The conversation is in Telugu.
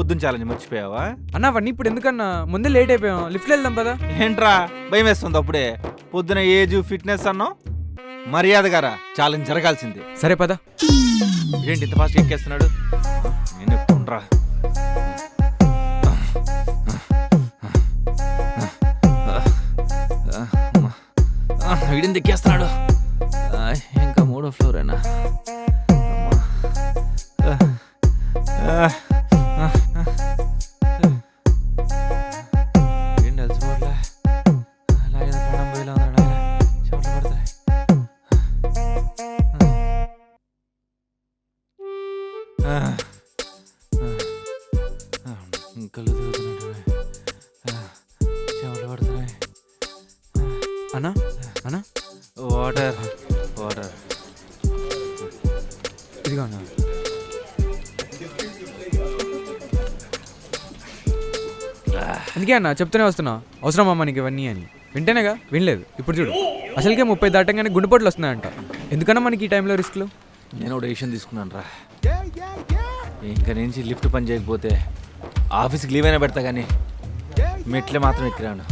పొద్దున్న ఛాలెంజ్ మర్చిపోయావా? అన్న అవన్నీ ఇప్పుడు ఎందుకన్నా, ముందే లేట్ అయిపోయాం, లిఫ్ట్లో వెళ్దాం పదా. ఏంట్రా భయం వేస్తుంది అప్పుడే? పొద్దున ఏజ్ ఫిట్నెస్ అన్నావు, మర్యాదగారా ఛాలెంజ్ జరగాల్సింది. సరే పదా. ఏంటి ఇంత ఫాస్ట్ ఎక్కేస్తున్నాడు? నేను ఎక్కుండ్రా. వీడిని ఎక్కేస్తున్నాడు. ఇంకా 3వ ఫ్లోరేనా? ఏంటి అలసిపోట్లే? అలాగే ప్రాణం పోయేలా ఉన్నాడు. చెమటలు పడతాయి. కళ్ళు తిరుగుతున్నట్టున్నాయి. చెమటలు పడుతున్నాయి. అన్నా అన్నా వాటర్ వాటర్ ఇదిగో అన్న. అందుకే అన్న చెప్తూనే వస్తున్నా, అవసరమా మనకి ఇవన్నీ అని. వింటేనేగా, వినలేదు. ఇప్పుడు చూడు, అసలుకే 30 దాటంగానే గుండెపోట్లు వస్తున్నాయంట. ఎందుకన్నా మనకి ఈ టైంలో రిస్క్లు? నేను ఒక డెసిషన్ తీసుకున్నాను రా. ఇంకా నుంచి లిఫ్ట్ పని చేయకపోతే ఆఫీస్కి లీవ్ అయినా పెడతా, కానీ మెట్లే మాత్రం ఎక్కిరాను.